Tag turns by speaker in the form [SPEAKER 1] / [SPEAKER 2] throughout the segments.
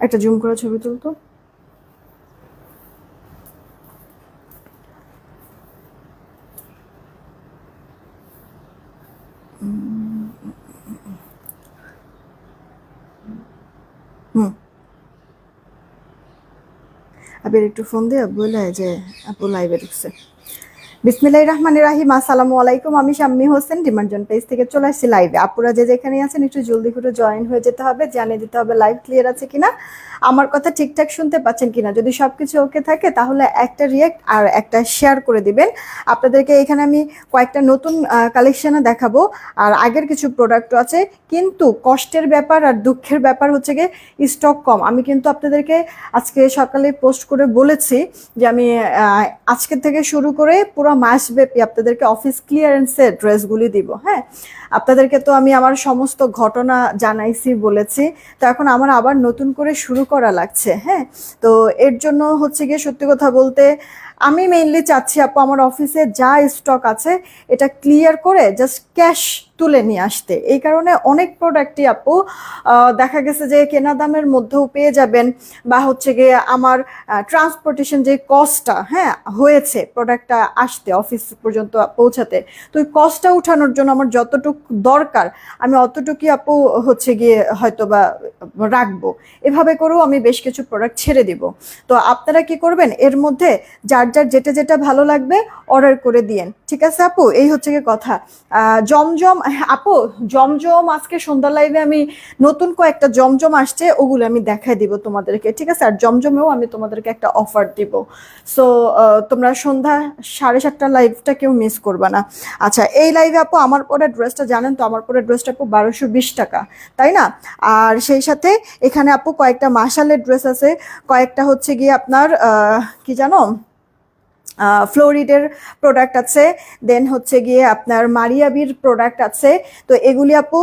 [SPEAKER 1] একটা জুম করে ছবি তুলতো। হুম, আবার একটু ফোন দিয়ে বলে যে আপু লাইভে ঢুকছে। বিসমিল্লাহির রহমানির রহিম। আসসালামু আলাইকুম। আমি শাম্মী হোসেন ডিমান্ডজন পেজ থেকে চলে আসছি লাইভে। আপুরা যে যেখানে আছেন একটু জলদি করে জয়েন হয়ে যেতে হবে, জানিয়ে দিতে হবে লাইভ ক্লিয়ার আছে কিনা, আমার কথা ঠিকঠাক শুনতে পাচ্ছেন কিনা। যদি সবকিছু ওকে থাকে তাহলে একটা রিয়েক্ট আর একটা শেয়ার করে দিবেন। আপনাদেরকে এখানে আমি কয়েকটা নতুন কালেকশনে দেখাবো, আর আগের কিছু প্রোডাক্টও আছে, কিন্তু কষ্টের ব্যাপার আর দুঃখের ব্যাপার হচ্ছে গিয়ে স্টক কম। আমি কিন্তু আপনাদেরকে আজকে সকালে পোস্ট করে বলেছি যে আমি আজকে থেকে শুরু করে পুরো মাসব্যাপী আপনাদেরকে অফিস ক্লিয়ারেন্সের ড্রেসগুলি দিব। হ্যাঁ, আপনাদেরকে তো আমি আমার সমস্ত ঘটনা জানাইছি, বলেছি, তো এখন আমার আবার নতুন করে শুরু করা লাগছে। হ্যাঁ, তো এর জন্য হচ্ছে গিয়ে সত্যি কথা বলতে আমি মেইনলি চাচ্ছি আপু আমার অফিসে যা স্টক আছে এটা ক্লিয়ার করে জাস্ট ক্যাশ তুলে নিয়ে আসতে। এই কারণে অনেক প্রোডাক্টই আপু দেখা গেছে যে কেনা দামের মধ্যেও পেয়ে যাবেন, বা হচ্ছে গিয়ে আমার ট্রান্সপোর্টেশন যে কস্টটা হ্যাঁ হয়েছে প্রোডাক্টটা আসতে অফিস পর্যন্ত পৌঁছাতে, তো ওই কস্টটা উঠানোর জন্য আমার যতটুকু দরকার আমি অতটুকুই আপু হচ্ছে গিয়ে হয়তো বা রাখবো। এভাবে করেও আমি বেশ কিছু প্রোডাক্ট ছেড়ে দিব। তো আপনারা কি করবেন, এর মধ্যে যার যার যেটা যেটা ভালো লাগবে অর্ডার করে দিয়েন। ঠিক আছে আপু, এই হচ্ছে কি কথা। জমজম আপু, জমজম আজকে সন্ধ্যা লাইভে আমি নতুন কয়েকটা জমজম আসছে, ওগুলো আমি দেখাই দিব তোমাদেরকে। ঠিক আছে, আর জমজমেও আমি তোমাদেরকে একটা অফার দিব। সো তোমরা সন্ধ্যা 7:30 লাইভটা কেউ মিস করবে না। আচ্ছা, এই লাইভে আপু আমার পরে ড্রেসটা জানেন তো, আমার পরে ড্রেসটা আপু 1220 টাকা, তাই না? আর সেই সাথে এখানে আপু কয়েকটা মাসালের ড্রেস আছে, কয়েকটা হচ্ছে গিয়ে আপনার কি জানো ফ্লোরিডের প্রোডাক্ট আছে, দেন হচ্ছে গিয়ে আপনার মারিয়াবির প্রোডাক্ট আছে। তো এগুলি আপু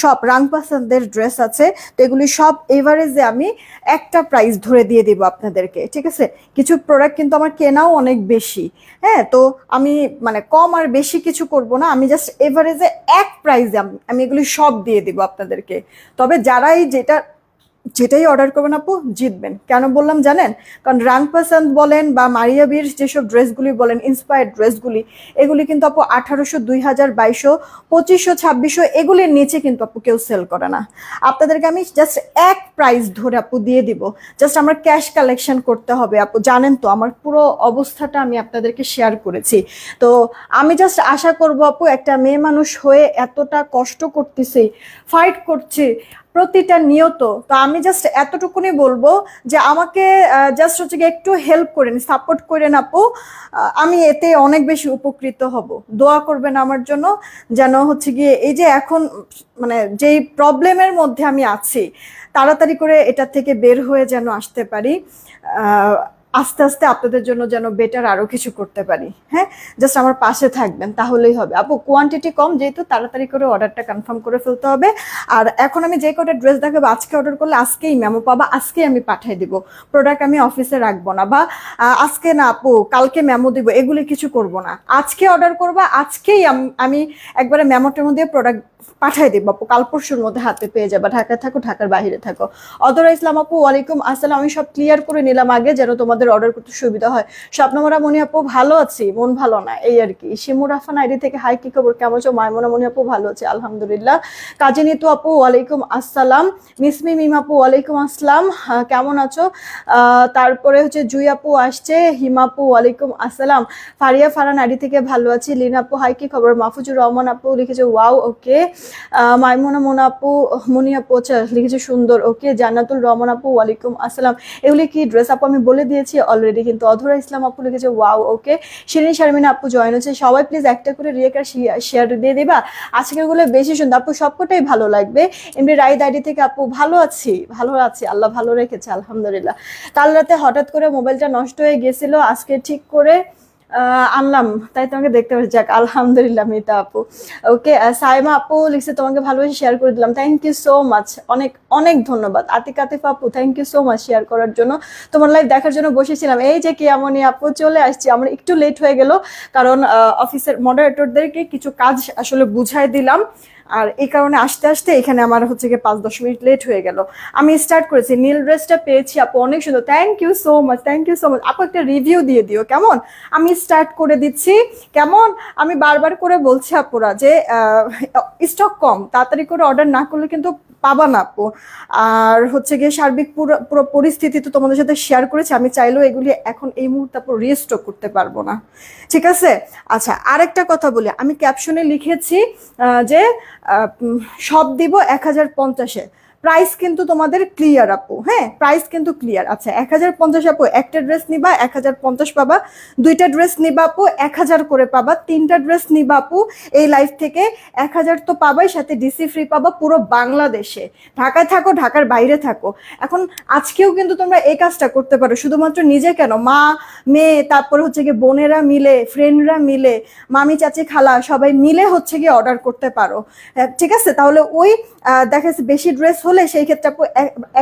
[SPEAKER 1] সব রাংপাসানদের ড্রেস আছে। তো এগুলি সব এভারেজে আমি একটা প্রাইস ধরে দিয়ে দিব আপনাদেরকে। ঠিক আছে, কিছু প্রোডাক্ট কিন্তু আমার কেনাও অনেক বেশি। হ্যাঁ, তো আমি মানে কম আর বেশি কিছু করব না, আমি জাস্ট এভারেজে এক প্রাইসে আমি এগুলি সব দিয়ে দিব আপনাদেরকে। তবে যারাই যেটাই অর্ডার করবেন আপু জিতবেন। কেন বললাম জানেন? কারণ রাং পাসান্দ বলেন বা মারিয়াবির যেসব ড্রেসগুলি বলেন, ইন্সপায়ার্ড ড্রেসগুলি, এগুলি কিন্তু আপু 1800, 2000, 2200, 2500, 2600 এগুলির নিচে কিন্তু আপু কেউ সেল করে না। আপনাদেরকে আমি জাস্ট এক প্রাইস ধরে আপু দিয়ে দিব। জাস্ট আমার ক্যাশ কালেকশন করতে হবে আপু, জানেন তো আমার পুরো অবস্থাটা আমি আপনাদেরকে শেয়ার করেছি। তো আমি জাস্ট আশা করবো আপু, একটা মেয়ে মানুষ হয়ে এতটা কষ্ট করতেছি, ফাইট করছি প্রতিটা নিয়ত, তো আমি জাস্ট এতটুকুনি বলবো যে আমাকে জাস্ট হচ্ছে গিয়ে একটু হেল্প করেন, সাপোর্ট করেন আপু। আমি এতে অনেক বেশি উপকৃত হব। দোয়া করবেন আমার জন্য, যেন হচ্ছে গিয়ে এই যে এখন মানে যেই প্রবলেমের মধ্যে আমি আছি তাড়াতাড়ি করে এটা থেকে বের হয়ে যেন আসতে পারি। আস্তে আস্তে আপনাদের জন্য যেন বেটার আরো কিছু করতে পারি। হ্যাঁ, জাস্ট আমার পাশে থাকবেন তাহলেই হবে আপু। কোয়ান্টিটি কম যেহেতু, তাড়াতাড়ি করে অর্ডারটা কনফার্ম করে ফেলতে হবে। আর এখন আমি যে কটা ড্রেস দেখাবো আজকে অর্ডার করলে আজকেই মেমো পাবা, আজকেই আমি পাঠিয়ে দিব। প্রোডাক্ট আমি অফিসে রাখবো না, বা আজকে না আপু কালকে মেমো দিব, এগুলি কিছু করব না। আজকে অর্ডার করবা, আজকেই আমি একবারে মেমো টেমো দিয়ে প্রোডাক্ট পাঠাই দিব আপু, কাল পরশুর মধ্যে হাতে পেয়ে যাবে। ঢাকায় থাকো, ঢাকার বাইরে থাকো। অধরা ইসলাম আপু, ওয়ালাইকুম আসসালাম। আমি সব ক্লিয়ার করে নিলাম আগে, যেন তোমাদের অর্ডার করতে সুবিধা হয়। স্বপ্নমরা মনি আপু, ভালো আছি, মন ভালো না এই আর কি। শিমুর আফান আইডি থেকে হাই, কি খবর, কেমন আছো? মাইমুনা মনি আপু, ভালো আছে আলহামদুলিল্লাহ। কাজী নিতু আপু, ওয়ালাইকুম আসসালাম। মিসমি মিম আপু, ওয়ালাইকুম আসসালাম, কেমন আছো? তারপরে হচ্ছে জুই আপু আসছে, হিমাপু ওয়ালাইকুম আসসালাম। ফারিয়া ফারান আইডি থেকে ভালো আছি। লিনা আপু হাই, কি খবর? মাহফুজুর রহমান আপু লিখেছে ওয়াও ওকে। মাইমুনা মোনা আপু, মনি আপু আচ্ছা লিখেছে সুন্দর ওকে। জান্নাতুল রহমান আপু, ওয়ালাইকুম আসসালাম। এগুলি কি ড্রেস আপু? আমি বলে দিয়েছি অলরেডি, কিন্তু অধরা ইসলাম আপু লিখেছে ওয়াও ওকে। শিরিন শারমিনা আপু জয়েন হচ্ছে। সবাই প্লিজ একটা করে রিয়েক্ট আর শেয়ার দিয়ে দিবা। আজকের গুলো বেশি সুন্দর আপু, সবকটাই ভালো লাগবে। এমনি রাইড আইডি থেকে আপু, ভালো আছি, ভালো আছি, আল্লাহ ভালো রেখেছে আলহামদুলিল্লাহ। কাল রাতে হঠাৎ করে মোবাইলটা নষ্ট হয়ে গেছিল, আজকে ঠিক করে আনলাম, তাই তোমাকে দেখতে পাচ্ছি। যাক আলহামদুলিল্লাহ মিতা আপু ওকে। সাইমা আপু লিখছে তোমাকে ভালোবেসে শেয়ার করে দিলাম, থ্যাংক ইউ সো মাচ, অনেক অনেক ধন্যবাদ। আতিক আতিফ আপু, thank you so much share করার জন্য। তোমার লাইভ দেখার জন্য বসেছিলাম, এই যে কিয়ামনি আপু চলে আসছি। আমার একটু লেট হয়ে গেল, কারণ অফিসের মডারেটরদেরকে কিছু কাজ আসলে বুঝাই দিলাম। আর এই কারণে আসতে আসতে এখানে আমার হচ্ছে গিয়ে 5-10 মিনিট লেট হয়ে গেল। আমি স্টার্ট করেছি, নীল ড্রেসটা পেয়েছি আপু, অনেক সুন্দর, thank you so much, thank you so much আপু। একটা রিভিউ দিয়ে দিও কেমন? আমি স্টার্ট করে দিচ্ছি কেমন? আমি বারবার করে বলছি আপুরা যে স্টক কম, তাড়াতাড়ি করে অর্ডার না করলে কিন্তু পাবা না আপু। আর হচ্ছে গিয়ে সার্বিক পুরো পুরো পরিস্থিতি তো তোমাদের সাথে শেয়ার করেছি, আমি চাইলেও এগুলি এখন এই মুহূর্তে আপু রিস্টক করতে পারবো না, ঠিক আছে? আচ্ছা, আরেকটা কথা বলি, আমি ক্যাপশনে লিখেছি যে সব দিব 1050-এ। প্রাইস কিন্তু তোমাদের ক্লিয়ার আপু, হ্যাঁ প্রাইস কিন্তু ক্লিয়ার। আচ্ছা 1050 আপু, একটা ড্রেস নিবা 1050 পাবা, দুইটা ড্রেস নিবা আপু 1000 করে পাবা, তিনটা ড্রেস নিবা আপু এই লাইফ থেকে 1000 তো পাবাই, সাথে ডিসি ফ্রি পাবা পুরো বাংলাদেশে। ঢাকায় থাকো, ঢাকার বাইরে থাকো, এখন আজকেও কিন্তু তোমরা এই কাজটা করতে পারো, শুধুমাত্র নিজে কেন, মা মেয়ে তারপরে হচ্ছে গিয়ে বোনেরা মিলে, ফ্রেন্ডরা মিলে, মামি চাচি খালা সবাই মিলে হচ্ছে গিয়ে অর্ডার করতে পারো, ঠিক আছে? তাহলে ওই দেখা যাচ্ছে বেশি ড্রেস হলে সেই ক্ষেত্রে আপু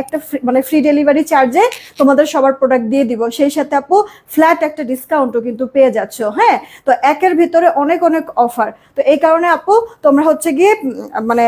[SPEAKER 1] একটা মানে ফ্রি ডেলিভারি চার্জে তোমাদের সবার প্রোডাক্ট দিয়ে দিব, সেই সাথে আপু ফ্ল্যাট একটা ডিসকাউন্টও কিন্তু পেয়ে যাচ্ছ, হ্যাঁ? তো একের ভিতরে অনেক অনেক অফার, তো এই কারণে আপু তোমরা হচ্ছে গিয়ে মানে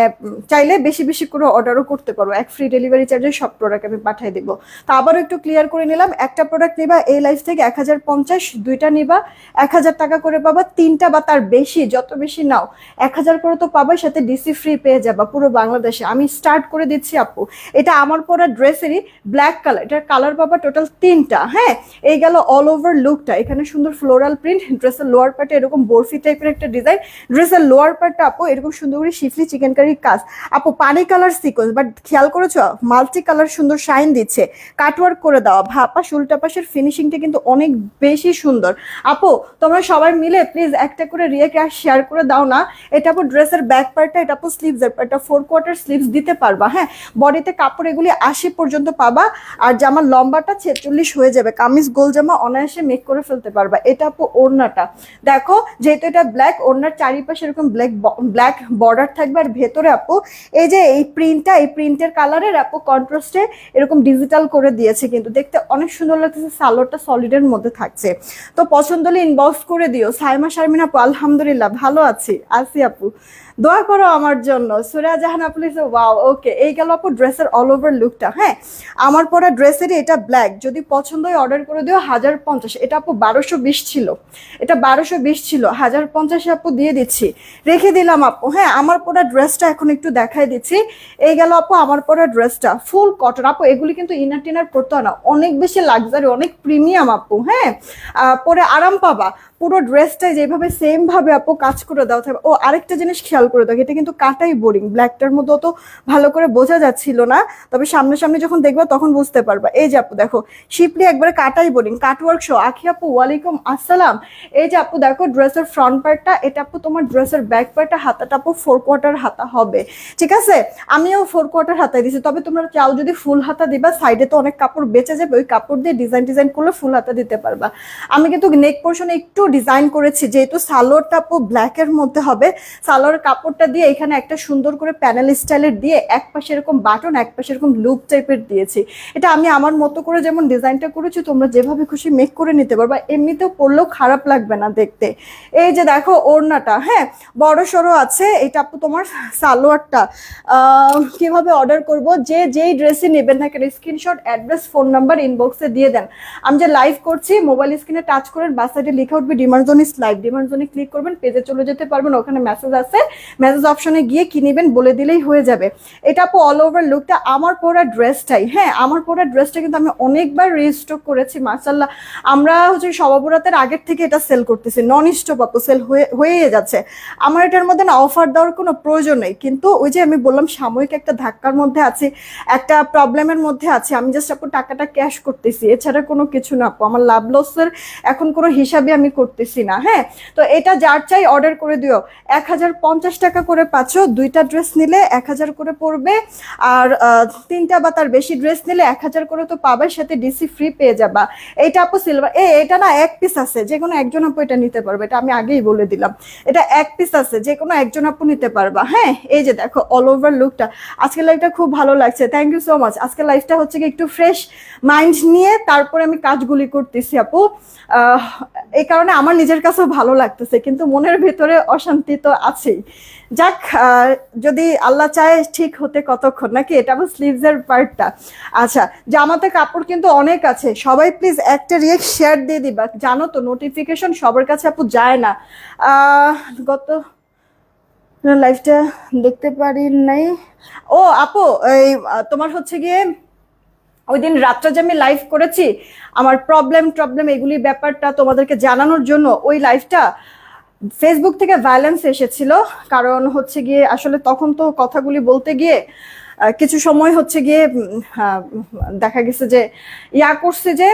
[SPEAKER 1] চাইলে বেশি বেশি করে অর্ডারও করতে পারো, এক ফ্রি ডেলিভারি চার্জে সব প্রোডাক্ট আমি পাঠিয়ে দিব। তো আবারও একটু ক্লিয়ার করে নিলাম, একটা প্রোডাক্ট নিবা এই লাইফ থেকে 1050, দুইটা নিবা 1000 টাকা করে পাবা, তিনটা বা তার বেশি, যত বেশি নাও 1000 করে তো পাবা, সাথে ডিসি ফ্রি পেয়ে যাবা পুরো বাংলাদেশে। আমি স্টার্ট করে দিচ্ছি আপু, এটা আমার পরা ড্রেসেরই ব্ল্যাক কালার, এটার কালার পাবা টোটাল 3টা, হ্যাঁ? এই গেল অল ওভার লুকটা, এখানে সুন্দর ফ্লোরাল প্রিন্ট, ড্রেসের লোয়ার পার্টে এরকম বরফি টাইপের একটা ডিজাইন, ড্রেসের লোয়ার পার্টটা আপু এরকম সুন্দর করে শিফলি চিকেন কারির কাজ, আপু পানি কালার সিকোয়েন্স, বাট খেয়াল করেছো মাল্টি কালার সুন্দর শাইন দিচ্ছে, কাটওয়ার্ক করে দেওয়া, ভাপা উল্টা পাশের ফিনিশিংটা কিন্তু অনেক বেশি সুন্দর। আপু তোমরা সবাই মিলে প্লিজ একটা করে রিয়াক্ট শেয়ার করে দাও না। এটা আপু ড্রেসের ব্যাক পার্টটা, এটা আপু স্লিভসের পার্টটা, 4/4 স্লিভস দিতে পারবা, হ্যাঁ? বডিতে কাপড় এগুলি 80 পর্যন্ত পাবা, আর জামার লম্বাটা 46 হয়ে যাবে, কামিজ গোল জামা অনায়াসে মেক করে ফেলতে পারবা। এটা আপু ওড়নাটা দেখো, যেহেতু এটা ব্ল্যাক, ওড়নার চারিপাশে এরকম ব্ল্যাক বর্ডার থাকবে, আর ভেতরে আপু এই যে এই প্রিন্টটা, এই প্রিন্টের কালারের আপু কন্ট্রাস্টে এরকম ডিজিটাল করে দিয়েছে, কিন্তু দেখতে অনেক সুন্দর লাগতেছে, সালোয়ারটা সলিডের মধ্যে থাকছে। তো পছন্দ হলে ইনবক্স করে দিও। সাইমা শারমিন আপু আলহামদুলিল্লাহ ভালো আছি আপু, দোয়া করো আমার জন্য। সুরা জাহান আপু লিখছে ওয়াও, ওকে। এই গেল আপু ড্রেসের অল ওভার লুকটা, হ্যাঁ? আমার পরা ড্রেসেরই এটা ব্ল্যাক, যদি পছন্দ হয় অর্ডার করে দিও 1050, এটা আপু 1220 ছিল, এটা 1220 ছিল, 1050 আপু দিয়ে দিচ্ছি, রেখে দিলাম আপু, হ্যাঁ? আমার পরা ড্রেসটা এখন একটু দেখাই দিচ্ছি। এই গেল আপু আমার পরা ড্রেসটা, ফুল কটন আপু, এগুলি কিন্তু ইনার টিনার পরতে হয় না, অনেক বেশি লাক্সারি, অনেক প্রিমিয়াম আপু, হ্যাঁ? পরে আরাম পাবা। পুরো ড্রেসটাই যেভাবে সেম ভাবে আপু কাজ করে দেওয়া থাকবে। ও আরেকটা জিনিস খেয়াল করে দাও, এটা কিন্তু কাটাই বোরিং, ব্ল্যাকটার মধ্যে তো ভালো করে বোঝা যাচ্ছিল না, তবে সামনে যখন দেখবে তখন বুঝতে পারবা। এই যে আপু দেখো শিপলি একবারে কাটাই বোরিং, কাটওয়ার্ক শো। আখি আপু ওয়ালাইকুম আসসালাম। এই যে আপু দেখো ড্রেসের ফ্রন্ট পার্টটা, এটা আপু তোমার ড্রেসের ব্যাক পার্টটা, হাতাটা আপু 4/4 হাতা হবে, ঠিক আছে? আমিও 4/4 হাতায় দিছি, তবে তোমরা চাও যদি ফুল হাতা দিবা, সাইডে তো অনেক কাপড় বেঁচে যাবে, ওই কাপড় দিয়ে ডিজাইন করলে ফুল হাতা দিতে পারবা। আমি কিন্তু নেক পোর্শনে একটু ডিজাইন করেছি, যেহেতু সালোয়ারটা আপু ব্ল্যাকের মধ্যে হবে, সালোয়ারের কাপড়টা দিয়ে এখানে একটা সুন্দর করে প্যানেল স্টাইলের দিয়ে এক পাশে এরকম বাটন, এক পাশে এরকম লুপ টাইপের দিয়েছি। এটা আমি আমার মতো করে যেমন ডিজাইনটা করেছি, তোমরা যেভাবে খুশি মেক করে নিতে পারবা, এমনিতেও পরলেও খারাপ লাগবে না দেখতে। এই যে দেখো ওড়নাটা, হ্যাঁ বড় সড়ো আছে, এটা আপু তোমার সালোয়ারটা। কিভাবে অর্ডার করব, যেই ড্রেসই নেবেন না কেন স্ক্রিনশট, অ্যাড্রেস, ফোন নাম্বার ইনবক্সে দিয়ে দেন। আমি যে লাইভ করছি মোবাইল স্ক্রিনে টাচ করেন, বাস সাইডে লেখা উঠবে ডিমান্ড জোন ইস লাইভ, ডিমান্ড জোনে ক্লিক করবেন, পেজে চলে যেতে পারবেন, ওখানে মেসেজ আছে, মেসেজ অপশনে গিয়ে কি নেবেন বলে দিলেই হয়ে যাবে। এটা আপু অল ওভার লুকটা, আমার পরা ড্রেসটাই, হ্যাঁ আমার পরা ড্রেসটা কিন্তু আমি অনেকবার রিস্টক করেছি মাশাআল্লাহ। আমরা হচ্ছে সবাবরাতের আগের থেকে এটা সেল করতেছি, নন স্টপ আপু, সেল হয়ে যাচ্ছে। আমার এটার মধ্যে না অফার দেওয়ার কোনো প্রয়োজন নেই, কিন্তু ওই যে আমি বললাম সাময়িক একটা ধাক্কার মধ্যে আছি, একটা প্রবলেমের মধ্যে আছে, আমি জাস্ট আপু টাকাটা ক্যাশ করতেছি, এছাড়া কোনো কিছু না আপু, আমার লাভ লসের এখন কোনো হিসাবে আমি করতেছি না, হ্যাঁ? তো এটা যার চাই অর্ডার করে দিও। 1050 টাকা করে পাচ্ছ, দুইটা ড্রেস নিলে 1000 করে পড়বে, আর তিনটা বা তার বেশি ড্রেস নিলে 1000 করে তো পাবে, সাথে ডিসি ফ্রি পেয়ে যাবা। এইটা আপু সিলভার, এটা না এক পিস আছে, যে কোনো একজন আপু এটা নিতে পারবে, এটা আমি আগেই বলে দিলাম, এটা এক পিস আছে, যে কোনো একজন আপু নিতে পারবা, হ্যাঁ? এই যে দেখো অল ওভার লুকটা। আজকের লাইফটা খুব ভালো লাগছে, থ্যাংক ইউ সো মাচ। আজকের লাইফটা হচ্ছে কি একটু ফ্রেশ মাইন্ড নিয়ে তারপরে আমি কাজগুলি করতেছি আপু, এই কারণে মানে আমার নিজের কাছেও ভালো লাগতেছে, কিন্তু মনের ভেতরে অশান্তি তো আছেই। যাক, যদি আল্লাহ চায় ঠিক হতে কতক্ষণ, নাকি? এটা আমার স্লিভসের পার্টটা। আচ্ছা, জামাতে কাপড় কিন্তু অনেক আছে, সবাই প্লিজ একটা রিয়েক্ট শেয়ার দিয়ে দিবা। জানো তো নোটিফিকেশন সবার কাছে আপু যায় না। গত লাইফটা দেখতে পারি নাই। ও আপু, এই তোমার হচ্ছে গিয়ে ওই দিন রাত্রে যে আমি লাইভ করেছি, আমার প্রবলেম টবলেম এগুলি ব্যাপারটা তোমাদেরকে জানানোর জন্য, ওই লাইভটা ফেসবুক থেকে ভায়োলেন্স এসেছিল। কারণ হচ্ছে গিয়ে আসলে তখন তো কথাগুলি বলতে গিয়ে কিছু সময় হচ্ছে গিয়ে দেখা গেছে যে করছে যে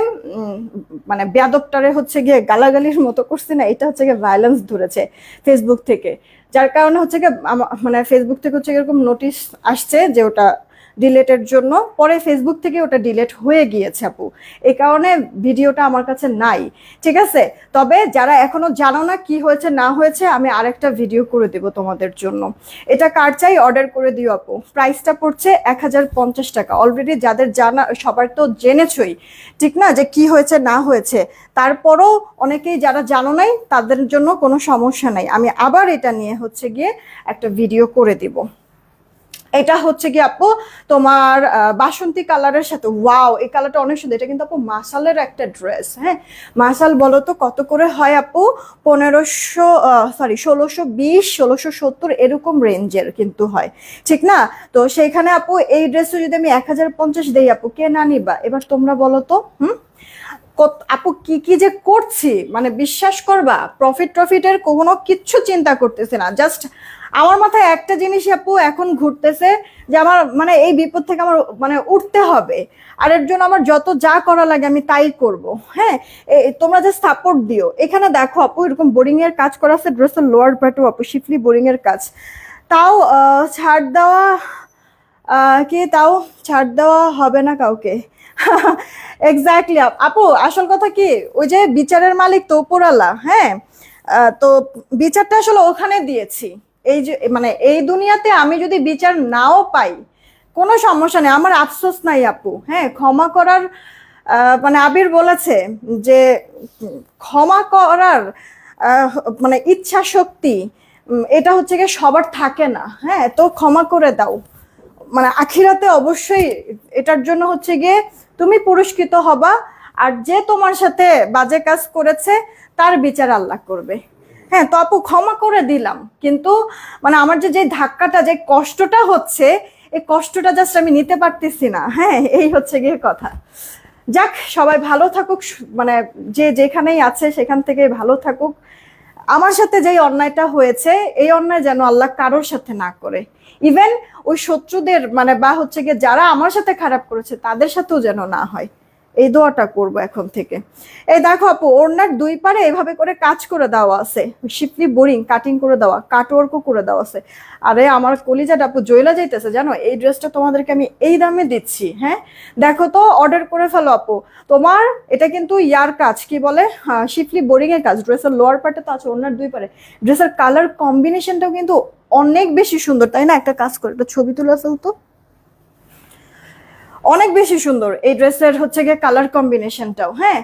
[SPEAKER 1] মানে বেয়াদবটারে হচ্ছে গিয়ে গালাগালির মতো করছে না, এটা হচ্ছে গিয়ে ভায়োলেন্স ধরেছে ফেসবুক থেকে। যার কারণে হচ্ছে গিয়ে মানে ফেসবুক থেকে হচ্ছে এরকম নোটিশ আসছে যে ওটা ডিলেটের জন্য। পরে ফেসবুক থেকে ওটা ডিলেট হয়ে গিয়েছে আপু, এই কারণে ভিডিওটা আমার কাছে নাই। ঠিক আছে, তবে যারা এখনো জানো না কি হয়েছে না হয়েছে, আমি আরেকটা ভিডিও করে দেব তোমাদের জন্য। এটা কার চাই অর্ডার করে দিও আপু। প্রাইসটা পড়ছে 1050 টাকা। অলরেডি যাদের জানা, সবার তো জেনেছই, ঠিক না, যে কি হয়েছে না হয়েছে। তারপরও অনেকেই যারা জানো নাই, তাদের জন্য কোনো সমস্যা নাই, আমি আবার এটা নিয়ে হচ্ছে গিয়ে একটা ভিডিও করে দিব। এটা হচ্ছে কি আপু তোমার বাসন্তী কালারের সাথে, ওয়াও এই কালারটা অনেক সুন্দর। এটা কিন্তু আপু মাসালের একটা ড্রেস। হ্যাঁ, মাসাল বলো তো কত করে হয় আপু? 1620, 1670 এরকম রেঞ্জের কিন্তু হয়, ঠিক না? তো সেইখানে আপু এই ড্রেসটা যদি আমি 1050 দেই আপু, কে না নিবা? এবার তোমরা বলো তো। আপু কি কি যে করছি, মানে বিশ্বাস করবা, প্রফিটের কোনো কিচ্ছু চিন্তা করতেছে না। জাস্ট আমার মাথায় একটা জিনিসই আপু এখন ঘুরতেছে, যে আমার মানে এই বিপদ থেকে আমার মানে উঠতে হবে, আর এর জন্য আমার যত যা করা লাগে আমি তাই করব। হ্যাঁ, তোমরা যে সাপোর্ট দিও। এখানে দেখো আপু, এরকম বোরিং এর কাজ করা আছে ড্রেসের লোয়ার পার্টও আপু, শিফলি বোরিং এর কাজ। তাও ছাড় দেওয়া তাও ছাড় দেওয়া হবে না কাউকে। এক্স্যাক্টলি আপু, আসল কথা কি, ওই যে বিচারের মালিক তো উপরালা। হ্যাঁ, তো বিচারটা আসলে ওখানে দিয়েছি। এই যে মানে এই দুনিয়াতে আমি যদি বিচার নাও পাই, কোনো সমস্যা নেই, আমার আফসোস নাই আপু। হ্যাঁ, ক্ষমা করার মানে আবির বলেছে যে ক্ষমা করার মানে ইচ্ছা শক্তি, এটা হচ্ছে গিয়ে সবার থাকে না। হ্যাঁ, তো ক্ষমা করে দাও, মানে আখিরাতে অবশ্যই এটার জন্য হচ্ছে গিয়ে তুমি পুরস্কৃত হবা। আর যে তোমার সাথে বাজে কাজ করেছে তার বিচার আল্লাহ করবে। হ্যাঁ, তো আপু ক্ষমা করে দিলাম, কিন্তু মানে আমার যে ধাক্কাটা, যে কষ্টটা হচ্ছে, এই কষ্টটা জাস্ট আমি নিতে পারতেছি না। হ্যাঁ, এই হচ্ছে গিয়ে কথা। যাক, সবাই ভালো থাকুক, মানে যে যেখানেই আছে সেখান থেকে ভালো থাকুক। আমার সাথে যেই অন্যায়টা হয়েছে, এই অন্যায় যেন আল্লাহ কারোর সাথে না করে। ইভেন ওই শত্রুদের মানে বা হচ্ছে গিয়ে যারা আমার সাথে খারাপ করেছে তাদের সাথেও যেন না হয়, এই দোয়াটা করবো এখন থেকে। এই দেখো আপু, ওড়নার দুই পারে এভাবে করে কাজ করে দেওয়া আছে, শিপলি বোরিং কাটিং করে দেওয়া, কাটওয়ার্কও করে দেওয়া আছে। আরে আমার কলিজাটা আপু জয়লা যাইতেছে, জানো এই ড্রেসটা তোমাদেরকে আমি এই দামে দিচ্ছি। হ্যাঁ, দেখো তো, অর্ডার করে ফেলো আপু। তোমার এটা কিন্তু ইয়ার কাজ, কি বলে, শিফলি বোরিং এর কাজ। ড্রেসের লোয়ার পার্টে তো আছে, ওড়নার দুই পারে। ড্রেসের কালার কম্বিনেশনটাও কিন্তু অনেক বেশি সুন্দর, তাই না? একটা কাজ করে একটা ছবি তুলে ফেলতো, অনেক বেশি সুন্দর এই ড্রেসের হচ্ছে গিয়ে কালার কম্বিনেশনটাও। হ্যাঁ,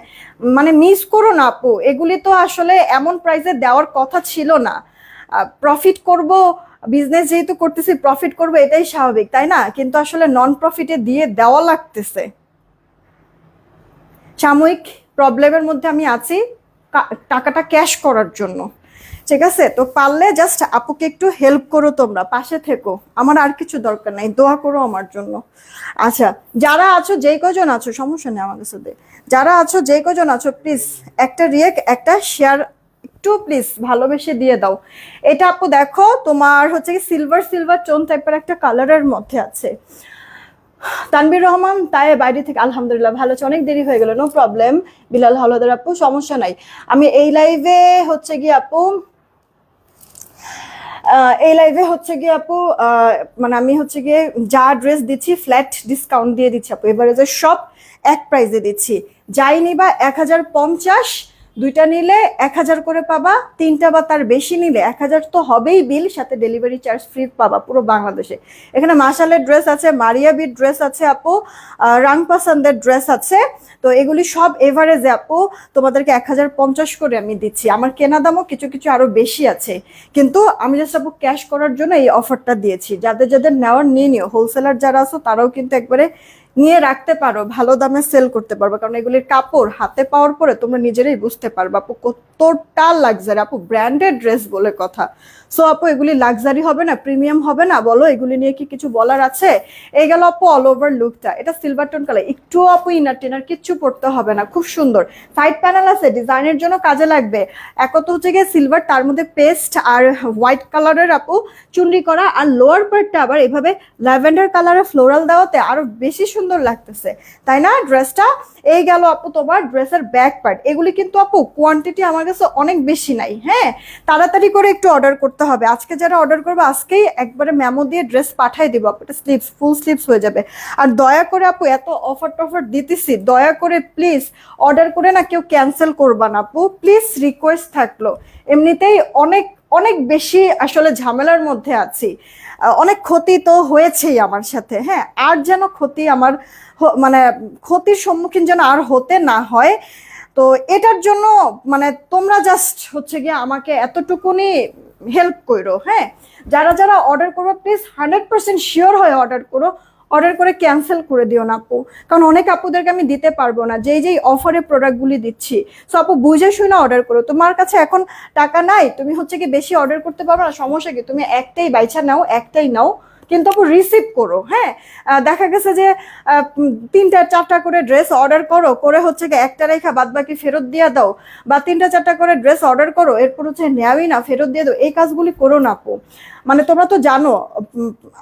[SPEAKER 1] মানে মিস করো না আপু, এগুলি তো আসলে এমন প্রাইসে দেওয়ার কথা ছিল না। প্রফিট করব, বিজনেস যেহেতু করতেছি প্রফিট করব, এটাই স্বাভাবিক, তাই না? কিন্তু আসলে নন প্রফিটে দিয়ে দেওয়া লাগতেছে। সাময়িক প্রবলেমের মধ্যে আমি আছি, টাকাটা ক্যাশ করার জন্য। ঠিক আছে, তো পারলে জাস্ট আপুকে একটু হেল্প করো, তোমরা পাশে থেকো, আমার আর কিছু দরকার নাই, দোয়া করো আমার জন্য। আচ্ছা, যারা আছো, যেই কজন আছো, সমস্যা নেই আমাদের সাথে, যারা আছো যেই কজন আছো, প্লিজ একটা রিয়েক্ট, একটা শেয়ার একটু প্লিজ ভালোবেসে দিয়ে দাও। এটা আপু দেখো, তোমার হচ্ছে কি সিলভার সিলভার টোন টাইপের একটা কালারের মধ্যে আছে। তানবীর রহমান তাই বাইরে থেকে, আলহামদুলিল্লাহ ভালো আছে, অনেক দেরি হয়ে গেল, নো প্রবলেম। বিলাল হাওলাদার আপু, সমস্যা নাই। আমি এই লাইভে হচ্ছে গিয়ে আপু, মানে আমি হচ্ছে গিয়ে যা ড্রেস দিচ্ছি ফ্ল্যাট ডিসকাউন্ট দিয়ে দিচ্ছি আপু, এভারেজে সব এক প্রাইসে দিচ্ছি। যাই নিবা 1050, দুইটা নিলে 1000 করে পাবা, তিনটা বা তার বেশি নিলে 1000 তো হবেই বিল, সাথে ডেলিভারি চার্জ ফ্রি পাবা পুরো বাংলাদেশে। এখানে মাশালের ড্রেস আছে, মারিয়াবির ড্রেস আছে আপু, রাং পাসান্দের ড্রেস আছে। তো এগুলি সব এভারেজে আপু তোমাদেরকে 1050 করে আমি দিচ্ছি। আমার কেনা দামও কিছু কিছু আরো বেশি আছে, কিন্তু আমি জাস্ট আপু ক্যাশ করার জন্য এই অফারটা দিয়েছি। যাদের যাদের নেওয়ার নিয়ে নিও, হোলসেলার যারা আছো তারাও কিন্তু একবারে নিয়ে রাখতে পারো, ভালো দামে সেল করতে পারবে, কারণ এগুলির কাপড় হাতে পাওয়ার পরে তোমরা নিজেরাই বুঝতে পারবে আপু কতটা লাক্সারি। আপু ব্র্যান্ডেড ড্রেস বলে কথা। সো আপু এগুলি লাক্সারি হবে না, প্রিমিয়াম হবে না বলো? এগুলি নিয়ে কি কিছু বলার আছে? এই গেল আপু অল ওভার লুকটা। এটা সিলভার টোন কালার, একটু আপু ইনার টিনার কিচ্ছু পড়তে হবে না, খুব সুন্দর। সাইড প্যানেল আছে, ডিজাইনের জন্য কাজে লাগবে। একত হচ্ছে গিয়ে সিলভার, তার মধ্যে পেস্ট আর হোয়াইট কালারের আপু চুনরি করা, আর লোয়ার পার্টটা আবার এভাবে ল্যাভেন্ডার কালারের ফ্লোরাল দেওয়াতে আরো বেশি সুন্দর লাগতেছে, তাই না ড্রেসটা? এই গেল আপু তোমার ড্রেসের ব্যাক পার্ট। এগুলি কিন্তু আপু কোয়ান্টিটি আমার কাছে অনেক বেশি নাই, হ্যাঁ, তাড়াতাড়ি করে একটু অর্ডার করতে হবে। আজকে যারা অর্ডার করবে আজকেই একবারে মেমো দিয়ে ড্রেস পাঠাই দিব আপু। এটা স্লিপস, ফুল স্লিপস হয়ে যাবে। আর দয়া করে আপু এত অফার টফার দিতেছি, দয়া করে প্লিজ অর্ডার করে না কেউ ক্যান্সেল করবা না আপু, প্লিজ রিকোয়েস্ট থাকলো। এমনিতেই অনেক অনেক বেশি আসলে ঝামেলার মধ্যে আছি, অনেক ক্ষতি তো হয়েছেই আমার সাথে, হ্যাঁ, আর যেন ক্ষতি আমার মানে ক্ষতির সম্মুখীন যেন আর হতে না হয়। তো এটার জন্য মানে তোমরা জাস্ট হচ্ছে গিয়ে আমাকে এতটুকুনি হেল্প করো, হ্যাঁ। যারা যারা অর্ডার করো প্লিজ 100% শিওর হয়ে অর্ডার করো, অর্ডার করে ক্যান্সেল করে দিও না আপু, কারণ অনেক আপুদেরকে আমি দিতে পারবো না যেই যেই অফারে প্রোডাক্টগুলি দিচ্ছি। সো আপু বুঝে শুনে অর্ডার করো। তোমার কাছে এখন টাকা নাই, তুমি হচ্ছে কি বেশি অর্ডার করতে পারো না, সমস্যা কি, তুমি একটাই বাইছা নাও, একটাই নাও, কিন্তু আপু রিসিভ করো, হ্যাঁ। দেখা গেছে যে 3টা 4টা করে ড্রেস অর্ডার করো, করে হচ্ছে কি একটা রেখা বাদ বাকি ফেরত দিয়ে দাও, বা 3টা 4টা করে ড্রেস অর্ডার করো এরপর হচ্ছে নেওয়াই না, ফেরত দিয়ে দাও। এই কাজগুলি করো না আপু। মানে তোমরা তো জানো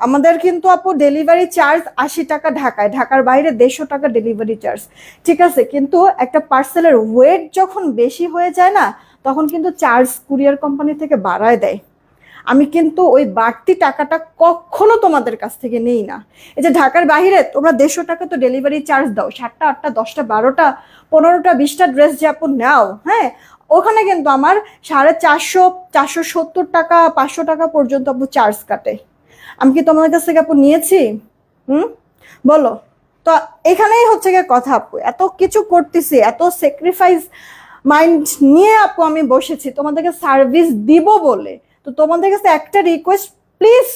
[SPEAKER 1] আমাদের কিন্তু আপু ডেলিভারি চার্জ 80 টাকা ঢাকায়, ঢাকার বাইরে 150 টাকা ডেলিভারি চার্জ, ঠিক আছে। কিন্তু একটা পার্সেলের ওয়েট যখন বেশি হয়ে যায় না, তখন কিন্তু চার্জ কুরিয়ার কোম্পানি থেকে বাড়ায় দেয়। আমি কিন্তু ওই বাড়তি টাকাটা কখনো তোমাদের কাছ থেকে নেই না। এই যে ঢাকার বাইরে তোমরা 150 টাকা তো ডেলিভারি চার্জ দাও, 7টা 8টা 10টা 12টা 15টা 20টা ড্রেস যে আপু নাও, হ্যাঁ, ওখানে কিন্তু আমার 450 470 টাকা 500 টাকা পর্যন্ত আপু চার্জ কাটে। আমি কি তোমাদের কাছ থেকে আপু নিয়েছি? হুম, বলো তো। এখানেই হচ্ছে গিয়ে কথা আপু, এত কিছু করতেছি, এত স্যাক্রিফাইস মাইন্ড নিয়ে আপু আমি বসেছি তোমাদেরকে সার্ভিস দিব বলে। তো তোমাদের কাছে একটা রিকোয়েস্ট, প্লিজ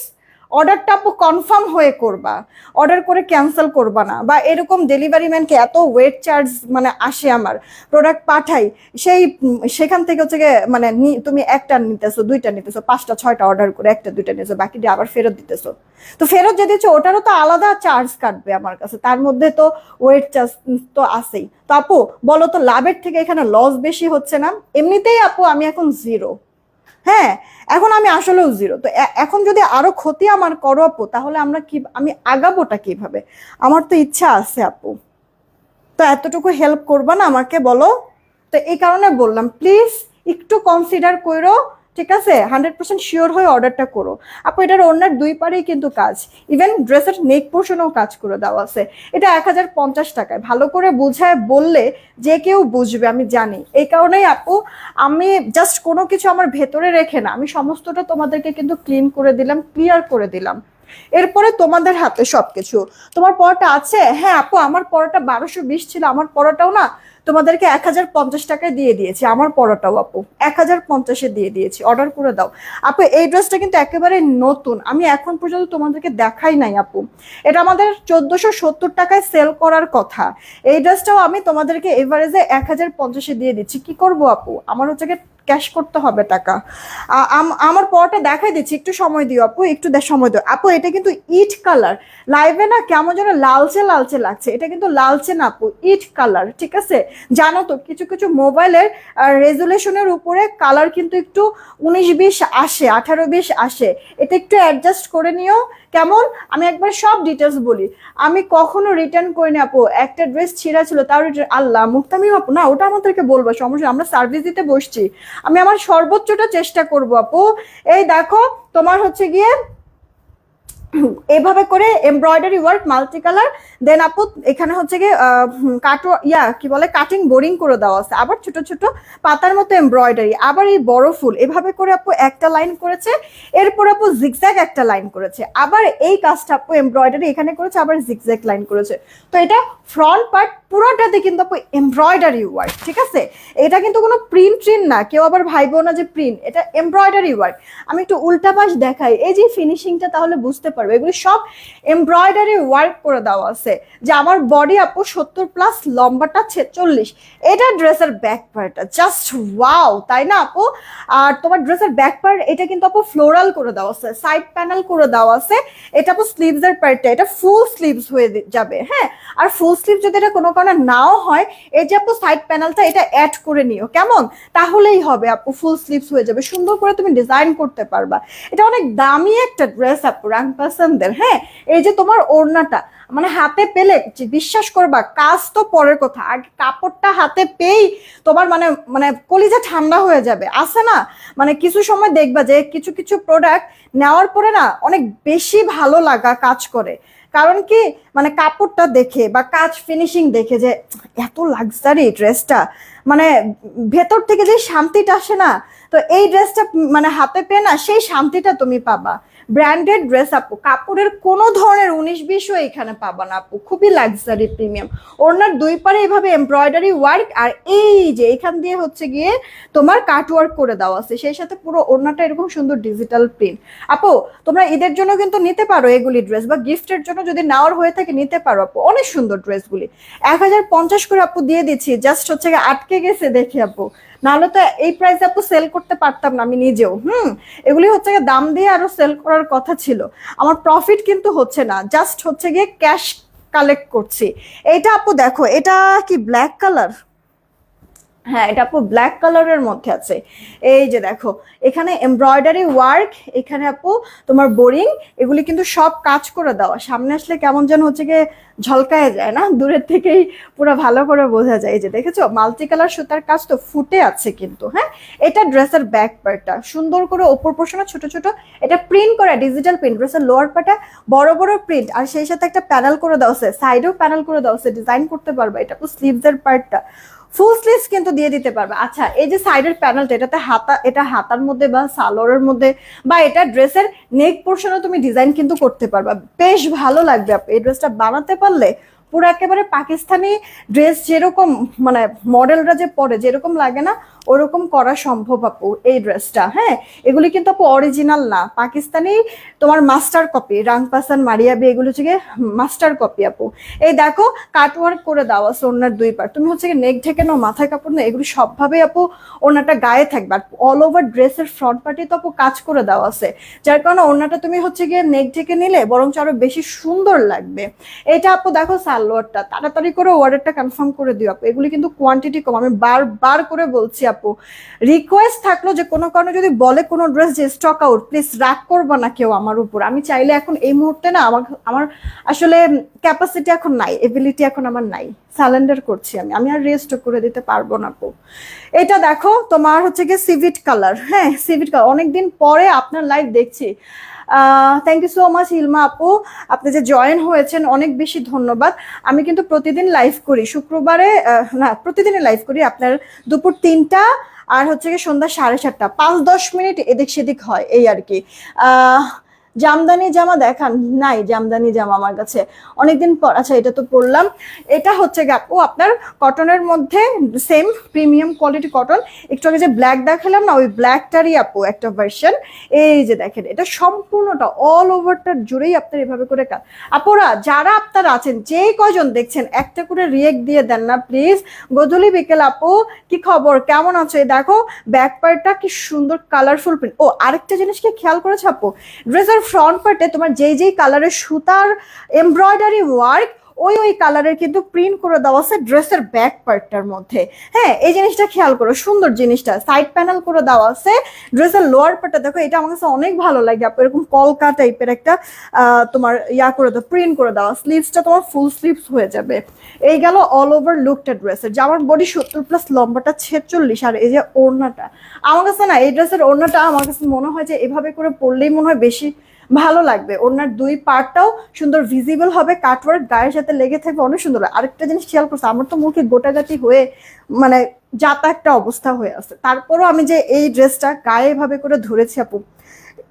[SPEAKER 1] অর্ডারটা আপু কনফার্ম হয়ে করবা, অর্ডার করে ক্যান্সেল করবা না। বা এরকম ডেলিভারি ম্যানকে এত ওয়েট চার্জ মানে আসে, আমার প্রোডাক্ট পাঠাই সেখান থেকে হচ্ছে গিয়ে মানে তুমি একটা নিতেছো, দুইটা নিতেছো, 5টা 6টা অর্ডার করে একটা দুইটা নিতেছো, বাকিটা আবার ফেরত দিতেছো। তো ফেরত যে দিচ্ছ ওটারও তো আলাদা চার্জ কাটবে আমার কাছে, তার মধ্যে তো ওয়েট চার্জ তো আছেই। তো আপু বলো তো, লাভের থেকে এখানে লস বেশি হচ্ছে না? এমনিতেই আপু আমি এখন জিরো, হ্যাঁ, এখন আমি আসলেও জিরো। তো এখন যদি আরো ক্ষতি আমার করো আপু, তাহলে আমি আগাবোটা কিভাবে? আমার তো ইচ্ছা আছে আপু, তো এতটুকু হেল্প করবা না আমাকে বলো? তো এই কারণে বললাম প্লিজ একটু কনসিডার করো, ঠিক আছে? 100% শিওর হয়ে অর্ডারটা করো আপু। এটার ওনার দুই পারেই কিন্তু কাজ, ইভেন ড্রেসের নেক পোর্শনেও কাজ করে দেওয়া আছে। এটা 1050 টাকায়, ভালো করে বুঝায় বললে যে কেউ বুঝবে, আমি জানি। এই কারণেই আপু আমি জাস্ট কোনো কিছু আমার ভেতরে রেখে না, আমি সমস্তটা তোমাদেরকে কিন্তু ক্লিন করে দিলাম, ক্লিয়ার করে দিলাম। এরপরে তোমাদের হাতে সবকিছু। তোমার পড়াটা আছে? হ্যাঁ আপু, আমার পড়াটা 1220 ছিল, আমার পড়াটাও না তোমাদেরকে 1050 টাকায় দিয়ে দিয়েছি। আমার পড়াটাও আপু 1050-এ দিয়ে দিয়েছি, অর্ডার করে দাও আপু। এই ড্রেসটা কিন্তু একেবারে নতুন, আমি এখন পর্যন্ত তোমাদেরকে দেখাই নাই আপু। এটা আমাদের 1470 টাকায় সেল করার কথা। এই ড্রেসটাও আমি তোমাদেরকে এভারেজে 1050-এ দিয়ে দিচ্ছি। কি করব আপু, আমার হচ্ছে ক্যাশ করতে হবে টাকা। আমার পরটা দেখাই দিচ্ছি, একটু সময় দিও আপু, একটু সময় দিও আপু। এটা কিন্তু ইট কালার, লাইভে না কেমন যেন লালচে লালচে লাগছে, এটা কিন্তু লালচে না আপু, ইট কালার, ঠিক আছে? জানো তো কিছু কিছু মোবাইলের রেজুলেশনের উপরে কালার কিন্তু একটু 19-20 আসে, 18-20 আসে, এটা একটু অ্যাডজাস্ট করে নিও কেমন। আমি একবার সব ডিটেলস বলি, আমি কখনো রিটার্ন করিনি আপু। একটা ড্রেস ছিঁড়া ছিল তাও রিটার্ন, আল্লাহ মুক্তামি আপু না, ওটা আমাদেরকে বলবো, সমস্যা, আমরা সার্ভিস দিতে বসছি, আমি আমার সর্বোচ্চটা চেষ্টা করব আপু। এই দেখো তোমার হচ্ছে গিয়ে এভাবে করে এমব্রয়ডারি ওয়ার্ক মাল্টি কালার, দেন আপু এখানে হচ্ছে গিয়ে কাটো কি বলে কাটিং বোরিং করে দেওয়া আছে, আবার ছোট ছোট পাতার মতো এমব্রয়ডারি, আবার এই বড় ফুল এভাবে করে আপু একটা লাইন করেছে, এরপর আপু জিগজ্যাগ একটা লাইন করেছে, আবার এই কাজটা আপু এমব্রয়ডারি এখানে করেছে, আবার জিগজ্যাগ লাইন করেছে। তো এটা ফ্রন্ট পার্ট পুরোটাতে কিন্তু আপু এমব্রয়ডারি ওয়ার্ক, ঠিক আছে? এটা কিন্তু কোনো প্রিন্ট না, কেউ আবার ভাইবো না যে প্রিন্ট, এটা এমব্রয়ডারি ওয়ার্ক। আমি একটু উল্টা পাশ দেখাই, এই যে ফিনিশিংটা তাহলে বুঝতে পারবে এগুলি সব এমব্রয়ডারি ওয়ার্ক করে দেওয়া আছে। যে আমার বডি আপু 70+, লম্বাটা 46, এটা ড্রেসের ব্যাক পার্টটা জাস্ট ওয়াও, তাই না আপু? আর তোমার ড্রেসের ব্যাক পার্ট এটা কিন্তু আপু ফ্লোরাল করে দেওয়া আছে, সাইড প্যানেল করে দেওয়া আছে। এটা আপু স্লিভস এর পার্টটা, এটা ফুল স্লিভস হয়ে যাবে, হ্যাঁ। আর ফুল স্লিভ যদি এটা কোনো কারণে নাও হয়, এই যে আপু সাইড প্যানেলটা এটা অ্যাড করে নিও, কেমন? তাহলেই হবে আপু, ফুল স্লিভস হয়ে যাবে, সুন্দর করে তুমি ডিজাইন করতে পারবা। এটা অনেক দামি একটা ড্রেস আপু, রাং পাসানদের, হ্যাঁ। এই যে তোমার ওড়নাটা মানে হাতে পেলে বিশ্বাস করবা, কাজ তো পরের কথা, আগে কাপড়টা হাতে পেয়েই তোমার মানে মানে কলিজা ঠান্ডা হয়ে যাবে, আছে না? মানে কিছু সময় দেখবা যে কিছু কিছু প্রোডাক্ট নেওয়ার পরে না অনেক বেশি ভালো লাগা কাজ করে। কারণ কি, মানে কাপড়টা দেখে বা কাজ ফিনিশিং দেখে যে এত লাক্সারি ড্রেসটা, মানে ভেতর থেকে যে শান্তিটা আসে না, তো এই ড্রেসটা মানে হাতে পেয়ে না সেই শান্তিটা তুমি পাবা। ব্র্যান্ডেড ড্রেস আপু, কাপড়ের কোনো ধরনের 19-20ও এখানে পাবা না আপু, খুবই লাক্সারি প্রিমিয়াম। ওড়নার দুই পারে এভাবে এমব্রয়ডারি ওয়ার্ক, আর এই যে এখান দিয়ে হচ্ছে গিয়ে তোমার কাট ওয়ার্ক করে দেওয়া আছে, সেই সাথে পুরো ওড়নাটা এরকম সুন্দর ডিজিটাল প্রিন্ট। আপু তোমরা ঈদের জন্য কিন্তু নিতে পারো এগুলি ড্রেস, বা গিফটের জন্য যদি নেওয়ার হয়ে থাকে নিতে পারো আপু, অনেক সুন্দর ড্রেসগুলি। 1050 করে আপু দিয়ে দিচ্ছি, জাস্ট হচ্ছে আটকে গেছে দেখে আপু, নাহলে তো এই প্রাইসে আপু সেল করতে পারতাম না আমি নিজেও। এগুলি হচ্ছে গিয়ে দাম দিয়ে আরো সেল করার কথা ছিল, আমার প্রফিট কিন্তু হচ্ছে না, জাস্ট হচ্ছে গিয়ে ক্যাশ কালেক্ট করছি। এইটা আপু দেখো, এটা কি ব্ল্যাক কালার? হ্যাঁ, এটা আপু ব্ল্যাক কালারের মধ্যে আছে। এই যে দেখো এখানে এমব্রয়ডারি ওয়ার্ক, এখানে আপু তোমার বোরিং, এগুলি কিন্তু সব কাজ করে দেওয়া। সামনে আসলে কেমন যেন হচ্ছে গিয়ে ঝলকায় যায় না, দূরের থেকেই পুরো ভালো করে বোঝা যায়। এই যে দেখেছো মাল্টি কালার সুতার কাজ তো ফুটে আছে কিন্তু, হ্যাঁ। এটা ড্রেসের ব্যাক পার্টটা সুন্দর করে ওপর পোর্শনে ছোট ছোট এটা প্রিন্ট করা ডিজিটাল প্রিন্ট, ড্রেসের লোয়ার পার্টটা বড় বড় প্রিন্ট, আর সেই সাথে একটা প্যানেল করে দেওয়া আছে, সাইডেও প্যানেল করে দেওয়া আছে, ডিজাইন করতে পারবে। এটা আপু স্লিভস এর পার্টটা ফুল স্লিভস কিন্তু দিয়ে দিতে পারবে। আচ্ছা, এই যে সাইডের প্যানেলটা, এটাতে হাতা, এটা হাতার মধ্যে বা সালোয়ারের মধ্যে বা এটা ড্রেসের নেক পোর্শনে তুমি ডিজাইন কিন্তু করতে পারবা, বেশ ভালো লাগবে আপু এই ড্রেসটা বানাতে পারলে। পুরো একেবারে পাকিস্তানি ড্রেস যেরকম মানে মডেলটা যে পরে যেরকম লাগে না, ওরকম করা সম্ভব আপু এই ড্রেসটা, হ্যাঁ। এগুলি কিন্তু আপু অরিজিনাল না, পাকিস্তানি তোমার মাস্টার কপি, রাংপাসান মারিয়াবি, এগুলো হচ্ছে গিয়ে মাস্টার কপি আপু। এই দেখো কাটওয়ার্ক করে দেওয়া আছে ওনার দুই পার, তুমি হচ্ছে গিয়ে নেক ঢেকে নাও, মাথায় কাপড় না, এগুলি সবভাবে আপু ওনাটা গায়ে থাকবে। আর অল ওভার ড্রেসের ফ্রন্ট পার্টি তো আপু কাজ করে দেওয়া আছে, যার কারণে ওনাটা তুমি হচ্ছে গিয়ে নেক ঢেকে নিলে বরঞ্চ আরো বেশি সুন্দর লাগবে। এটা আপু দেখো সালোয়ারটা, তাড়াতাড়ি করে অর্ডারটা কনফার্ম করে দিও আপু, এগুলি কিন্তু কোয়ান্টিটি কম, আমি বারবার করে বলছি আপু। রিকোয়েস্ট থাকলো যে কোনো কারণে যদি বলে কোনো ড্রেস যে স্টক আউট, প্লিজ রাগ করবো না কেউ আমার উপর। আমি চাইলে এখন এই মুহূর্তে না আমার আসলে ক্যাপাসিটি এখন নাই, এবিলিটি এখন আমার নাই, স্যালেন্ডার করছি আমি আর রিস্টক করে দিতে পারবো না আপু। এটা দেখো তোমার হচ্ছে গিয়ে সিভিট কালার, হ্যাঁ সিভিট কালার, অনেকদিন পরে আপনার লাইভ দেখছি। থ্যাংক ইউ সো মাচ ইলমা আপু, আপনি যে জয়েন হয়েছেন অনেক বেশি ধন্যবাদ। আমি কিন্তু প্রতিদিন লাইভ করি, শুক্রবারে না প্রতিদিনই লাইভ করি, আপনার দুপুর 3টা আর হচ্ছে গিয়ে সন্ধ্যা 7:30, 5-10 মিনিট এদিক সেদিক হয় এই আর কি। জামদানি জামা দেখান, নাই জামদানি জামা আমার কাছে অনেকদিন পর। আচ্ছা এটা তো পরলাম, এটা হচ্ছে আপু আপনার কটনের মধ্যে সেম প্রিমিয়াম কোয়ালিটি কটন, একটু আগে যে ব্ল্যাক দেখালাম না ওই ব্ল্যাকটারই আপু একটা ভার্সন। এই যে দেখেন এটা সম্পূর্ণটা অল ওভারটা জুড়েই আপনার এভাবে করে কাজ। আপুরা যারা আপনারা আছেন যে কয়জন দেখছেন একটা করে রিয়েক্ট দিয়ে দেন না প্লিজ। গধূলি বিকেল আপু কি খবর, কেমন আছো? এই দেখো ব্যাক পার্টটা কি সুন্দর কালারফুল প্রিন্ট। ও আরেকটা জিনিস কি খেয়াল করেছো আপু, ড্রেসের ফ্রন্ট পার্টে তোমার যেই কালারের সুতার এমব্রয়ডারি ওয়ার্ক ওই কালারের কিন্তু প্রিন্ট করে দেওয়া আছে ড্রেসের ব্যাক পার্টটার মধ্যে, হ্যাঁ। এই জিনিসটা খেয়াল করো, সুন্দর জিনিসটা সাইড প্যানেল করে দেওয়া আছে। ড্রেসের লোয়ার পার্টটা দেখো, এটা আমার কাছে অনেক ভালো লাগে আপু, এরকম কলকা টাইপের একটা তোমার করে দাও, প্রিন্ট করে দেওয়া, স্লিভসটা তোমার ফুল স্লিভস হয়ে যাবে। এই গেল অল ওভার লুকটা ড্রেসের, যে আমার বডি 70+, লম্বাটা 46, আর এই যে ওড়নাটা আমার কাছে না, এই ড্রেসের ওড়নাটা আমার কাছে মনে হয় যে এভাবে করে পরলেই মনে হয় বেশি ভালো লাগবে। ওনার দুই পার্টটাও সুন্দর ভিজিবল হবে, কাটওয়ার্ক গায়ের সাথে লেগে থাকবে, অনেক সুন্দর। আরেকটা জিনিস খেয়াল করছে, আমার তো মুখে গোটাগাটি হয়ে মানে যাতা একটা অবস্থা হয়ে আছে, তারপরও আমি যে এই ড্রেসটা গায়ে এভাবে করে ধরেছি আপু,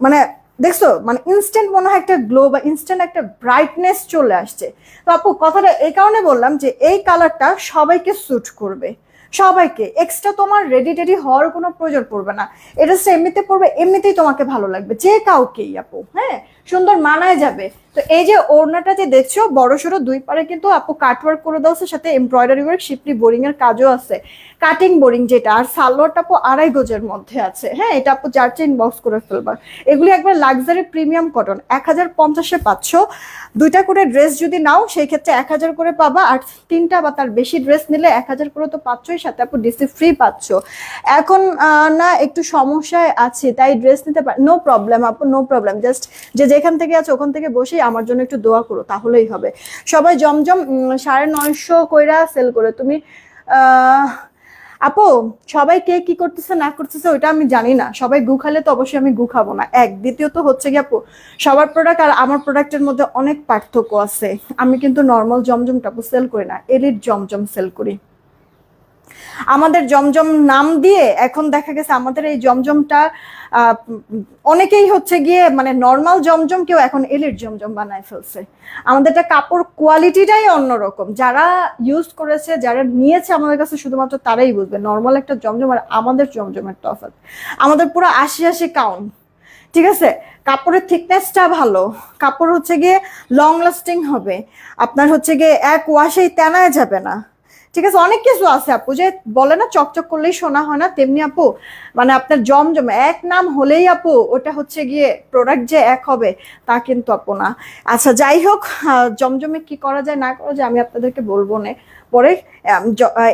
[SPEAKER 1] মানে দেখছো মানে ইনস্ট্যান্ট মনে হয় একটা গ্লো বা ইনস্ট্যান্ট একটা ব্রাইটনেস চলে আসছে। তো আপু কথাটা এই কারণে বললাম যে এই কালারটা সবাইকে স্যুট করবে, সবাইকে। এক্সট্রা তোমার রেডি টেডি হওয়ার কোনো প্রয়োজন পড়বে না, এটা এমনিতে পড়বে, এমনিতেই তোমাকে ভালো লাগবে যে কাউকেই আপু, হ্যাঁ সুন্দর মানায় যাবে। তো এই যে ওড়নাটা যে দেখছো বড় সড়ো দুই পারে কিন্তু আপু কাটওয়ার্ক করে দাও, সাথে এমব্রয়ডারি ওয়ার্ক শিপলি বোরিং এর কাজও আছে, কাটিং বোরিং যেটা। আর সালোয়ারটা আপু 2.5 গজের মধ্যে আছে, হ্যাঁ এটা আপু যার চেয়ে ইনবক্স করে ফেলবা। এগুলি একবার লাক্সারি প্রিমিয়াম কটন, 1050-এ পাচ্ছ। দুইটা করে ড্রেস যদি নাও সেই ক্ষেত্রে 1000 করে পাবা, আর তিনটা বা তার বেশি ড্রেস নিলে 1000 করে তো পাচ্ছই, সাথে আপু ডিসি ফ্রি পাচ্ছ। এখন না একটু সমস্যায় আছে তাই ড্রেস নিতে পার, নো প্রবলেম আপু, নো প্রবলেম। জাস্ট যে যেখান থেকে আছে ওখান থেকে বসেই আমার জন্য একটু দোয়া করো, তাহলেই হবে। সবাই জমজম 950 কইরা সেল করে তুমি আপু, সবাই কে কি করতেছে না করতেছে ওইটা আমি জানি না, সবাই গু খালে তো অবশ্যই আমি গু খাবো না, এক। দ্বিতীয়ত হচ্ছে কি আপু, সবার প্রোডাক্ট আর আমার প্রোডাক্টের মধ্যে অনেক পার্থক্য আছে। আমি কিন্তু নর্মাল জমজমটা আপু সেল করি না, এলিট জমজম সেল করি। আমাদের জমজম নাম দিয়ে এখন দেখা গেছে আমাদের এই জমজমটা অনেকেই হচ্ছে গিয়ে মানে নর্মাল জমজম কেউ এখন এলিট জমজম বানায় ফেলছে। আমাদেরটা কাপড় কোয়ালিটিটাই অন্যরকম, যারা ইউজ করেছে যারা নিয়েছে আমাদের কাছে শুধুমাত্র তারাই বুঝবে নর্মাল একটা জমজম আর আমাদের জমজমের তফাৎ। আমাদের পুরো 80-80 কাউন্ট, ঠিক আছে। কাপড়ের থিকনেসটা ভালো, কাপড় হচ্ছে গিয়ে লং লাস্টিং হবে, আপনার হচ্ছে গিয়ে এক ওয়াশেই তেনায় যাবে না, ঠিক আছে। অনেক কিছু আছে আপু, যে বলে না চকচক করলেই শোনা হয় না, তেমনি আপু মানে আপনার জমজম এক নাম হলেই আপু ওটা হচ্ছে গিয়ে প্রোডাক্ট যে এক হবে তা কিন্তু আপু না। আচ্ছা যাই হোক, জমজমে কি করা যায় না করা যায় আমি আপনাদেরকে বলবো না পরে।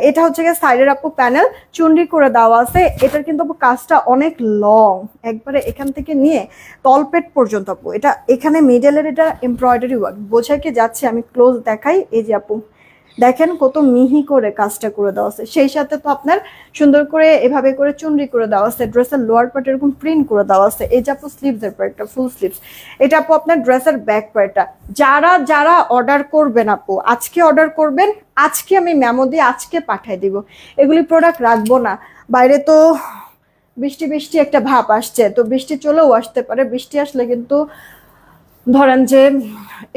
[SPEAKER 1] এটা হচ্ছে গিয়ে সাইডের আপু প্যানেল চুনরি করে দেওয়া আছে, এটার কিন্তু আপু কাজটা অনেক লং, একবারে এখান থেকে নিয়ে তলপেট পর্যন্ত আপু। এটা এখানে মিডলের এটা এমব্রয়ডারি ওয়ার্ক, বোঝা কি যাচ্ছে? আমি ক্লোজ দেখাই, এই যে আপু দেখেন কত মিহি করে কাজটা করে দেওয়া আছে, সেই সাথে তো আপনার সুন্দর করে এভাবে করে চুনরি করে দেওয়া আছে, ড্রেসের লোয়ার পার্ট এরকম প্রিন্ট করে দেওয়া আছে। এই যে আপু স্লিভস এর পার্টটা ফুল স্লিভস, এটা আপু আপনার ড্রেসের ব্যাক পার্টটা। যারা যারা অর্ডার করবেন আপু আজকে অর্ডার করবেন, আজকে আমি মেমো দিয়ে আজকে পাঠিয়ে দিব, এগুলি প্রোডাক্ট রাখবো না। বাইরে তো বৃষ্টি বৃষ্টি একটা ভাব আসছে, তো বৃষ্টি চলেও আসতে পারে, বৃষ্টি আসলে কিন্তু ধরেন যে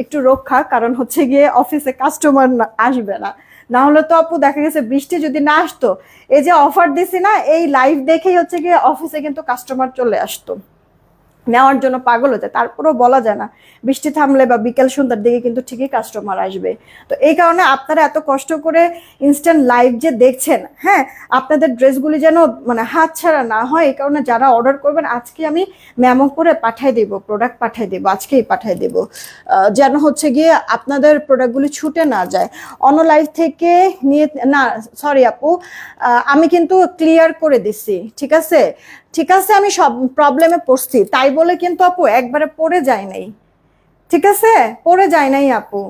[SPEAKER 1] একটু রক্ষা, কারণ হচ্ছে গিয়ে অফিসে কাস্টমার আসবে না। না হলে তো আপু দেখা গেছে বৃষ্টি যদি না আসতো, এই যে অফার দিছি না এই লাইভ দেখেই হচ্ছে গিয়ে অফিসে কিন্তু কাস্টমার চলে আসতো, নেওয়ার জন্য পাগল হতে। তারপরেও বলা যায় না, বৃষ্টি থামলে বা বিকেল সন্ধ্যার দিকে কিন্তু ঠিকই কাস্টমার আসবে। তো এই কারণে আপনারা এত কষ্ট করে ইনস্ট্যান্ট লাইভ যে দেখছেন, হ্যাঁ আপনাদের ড্রেসগুলি যেন মানে হাত ছাড়া না হয়, এই কারণে যারা অর্ডার করবেন আজকে আমি মেমো করে পাঠিয়ে দেব, প্রোডাক্ট পাঠিয়ে দেবো, আজকেই পাঠিয়ে দেবো, যেন হচ্ছে গিয়ে আপনাদের প্রোডাক্টগুলি ছুটে না যায়। অন্য লাইভ থেকে নিয়ে না, সরি আপু, আমি কিন্তু ক্লিয়ার করে দিছি, ঠিক আছে ঠিক আছে, আমি সব প্রবলেমে পড়ছি তাই বলে কিন্তু আপু একবারে পড়ে যায় নাই, ঠিক আছে পড়ে যায় নাই আপু।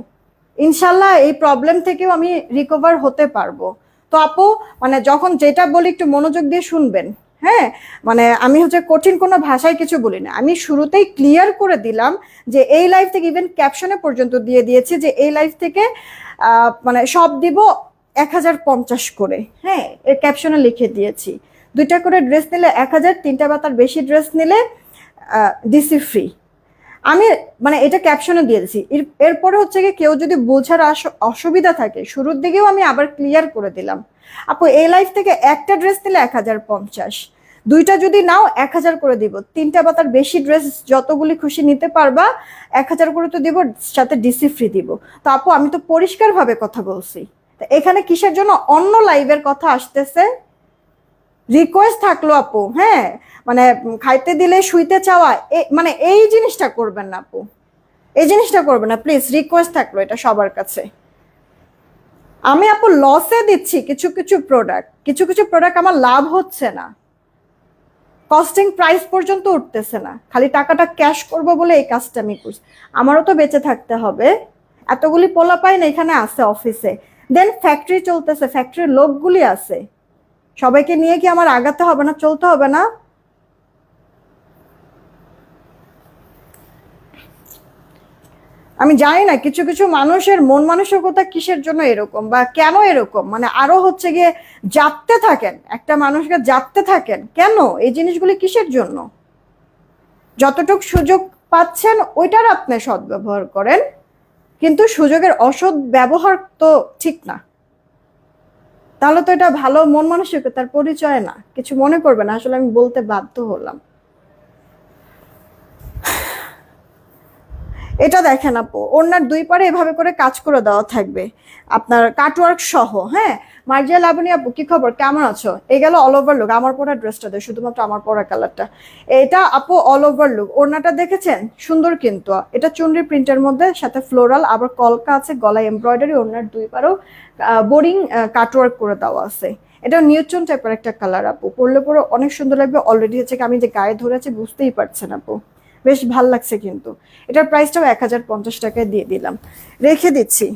[SPEAKER 1] ইনশাল্লাহ এই প্রবলেম থেকেও আমি রিকভার হতে পারবো। তো আপু মানে যখন যেটা বলি একটু মনোযোগ দিয়ে শুনবেন, হ্যাঁ মানে আমি হচ্ছে কঠিন কোনো ভাষায় কিছু বলি না, আমি শুরুতেই ক্লিয়ার করে দিলাম যে এই লাইফ থেকে, ইভেন ক্যাপশনে পর্যন্ত দিয়ে দিয়েছি যে এই লাইফ থেকে মানে সব দিব 1050 করে, হ্যাঁ এর ক্যাপশনে লিখে দিয়েছি। দুইটা করে ড্রেস নিলে 1000, তিনটা বা তার বেশি ড্রেস নিলে ডিসি ফ্রি। আমি মানে এটা ক্যাপশনে দিয়ে দিছি। এরপরে হচ্ছে কি কেউ যদি বোঝার অসুবিধা থাকে শুরুর দিকেও আমি আবার ক্লিয়ার করে দিলাম। আপু এই লাইফ থেকে একটা ড্রেস নিলে 1050, দুইটা যদি নাও 1000 করে দিব, তিনটা বা তার বেশি ড্রেস যতগুলি খুশি নিতে পারবা 1000 করে তো দিব, সাথে ডিসি ফ্রি দিব। তো আপু আমি তো পরিষ্কারভাবে কথা বলছি, এখানে কিসের জন্য অন্য লাইভের কথা আসতেছে? রিকোয়েস্ট থাকলো আপু, হ্যাঁ মানে খাইতে দিলে শুইতে চাওয়া, মানে এই জিনিসটা করবেন না আপু, এই জিনিসটা করবেন না প্লিজ, রিকোয়েস্ট থাকলো এটা সবার কাছে। আমি আপু লসে দিচ্ছি কিছু কিছু প্রোডাক্ট, কিছু কিছু প্রোডাক্ট আমার লাভ হচ্ছে না, কস্টিং প্রাইস পর্যন্ত উঠতেছে না, খালি টাকাটা ক্যাশ করব বলে এই কাজটা আমি করছি। আমারও তো বেঁচে থাকতে হবে, এতগুলি পোলা পাই না এখানে আছে অফিসে, দেন ফ্যাক্টরি চলতেছে, ফ্যাক্টরির লোকগুলি আছে, সবাইকে নিয়ে কি আমার আগাতে হবে না, চলতে হবে না? আমি জানি না কিছু কিছু মানুষের মন মানসিকতা কিসের জন্য এরকম বা কেন এরকম, মানে আরো হচ্ছে গিয়ে জাগতে থাকেন, একটা মানুষকে জাগতে থাকেন কেন, এই জিনিসগুলি কিসের জন্য? যতটুক সুযোগ পাচ্ছেন ওইটার আপনি সদ্ব্যবহার করেন, কিন্তু সুযোগের অসৎ ব্যবহার তো ঠিক না। তাহলে তো এটা ভালো মন মানসিকতার পরিচয় না। কিছু মনে করবে না, আসলে আমি বলতে বাধ্য হলাম। এটা দেখেন আপু, ওনার দুই পারে এভাবে করে কাজ করে দেওয়া থাকবে আপনার কাটওয়ার্ক সহ। হ্যাঁ, মার্জিয়া লাবণী আপু কি খবর, কেমন আছো? এই গেল অল ওভার লুক, আমার পরা ড্রেসটা দেয় শুধুমাত্র আমার পরা কালারটা। এটা আপু অল ওভার লুক, ওড়নাটা দেখেছেন সুন্দর, কিন্তু এটা চুনরি প্রিন্টের মধ্যে সাথে ফ্লোরাল, আবার কলকা আছে, গলায় এমব্রয়ডারি, ওড়নার দুই পারেও বোরিং কাটওয়ার্ক করে দেওয়া আছে। এটা নিউট্রন টাইপের একটা কালার আপু, পরলে পরে অনেক সুন্দর লাগবে। অলরেডি হচ্ছে আমি যে গায়ে ধরেছি বুঝতেই পারছেন আপু, বেশ ভাল লাগছে। কিন্তু এটার প্রাইসটাও 1050 টাকায় দিয়ে দিলাম, রেখে দিচ্ছি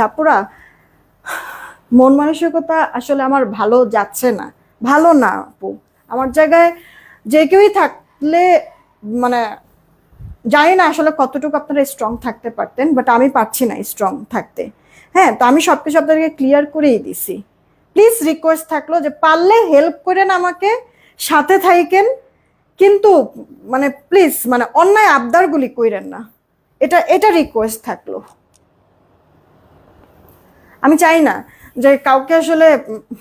[SPEAKER 1] আপুরা। মন মানসিকতা আসলে আমার ভালো যাচ্ছে না, ভালো না আপু। আমার জায়গায় যে কেউই থাকলে, মানে জানি না আসলে কতটুকু আপনারা স্ট্রং থাকতে পারতেন, বাট আমি পারছি না স্ট্রং থাকতে। হ্যাঁ, তো আমি সবকিছু আপনাদেরকে ক্লিয়ার করেই দিছি। প্লিজ রিকোয়েস্ট থাকলো যে পারলে হেল্প করেন আমাকে, সাথে থাকেন, কিন্তু মানে প্লিজ মানে অন্যায় আবদারগুলি কইরেন না, এটা এটা রিকোয়েস্ট থাকলো। আমি চাই না যে কাউকে আসলে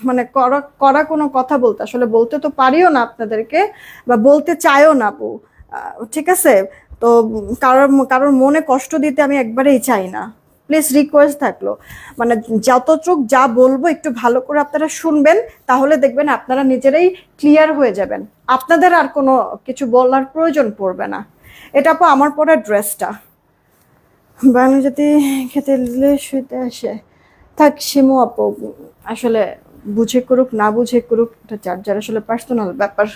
[SPEAKER 1] মানে করা করা কোনো কথা বলতে, আসলে বলতে তো পারিও না আপনাদেরকে, বা বলতে চাইও না আপু। ঠিক আছে, তো কারোর কারোর মনে কষ্ট দিতে আমি একবারেই চাই না। প্লিজ রিকোয়েস্ট থাকলো, মানে যতটুক যা বলবো একটু ভালো করে আপনারা শুনবেন, তাহলে দেখবেন আপনারা নিজেরাই ক্লিয়ার হয়ে যাবেন, আপনাদের আর কোনো কিছু বলার প্রয়োজন পড়বে না। এটা আপু আমার পরা ড্রেসটা। বানু যদি খেতে দিলে শুইতে আসে, থাক শিমু আপু, আসলে বুঝে করুক না বুঝে করুক, এটা যার যার আসলে পার্সোনাল ব্যাপার।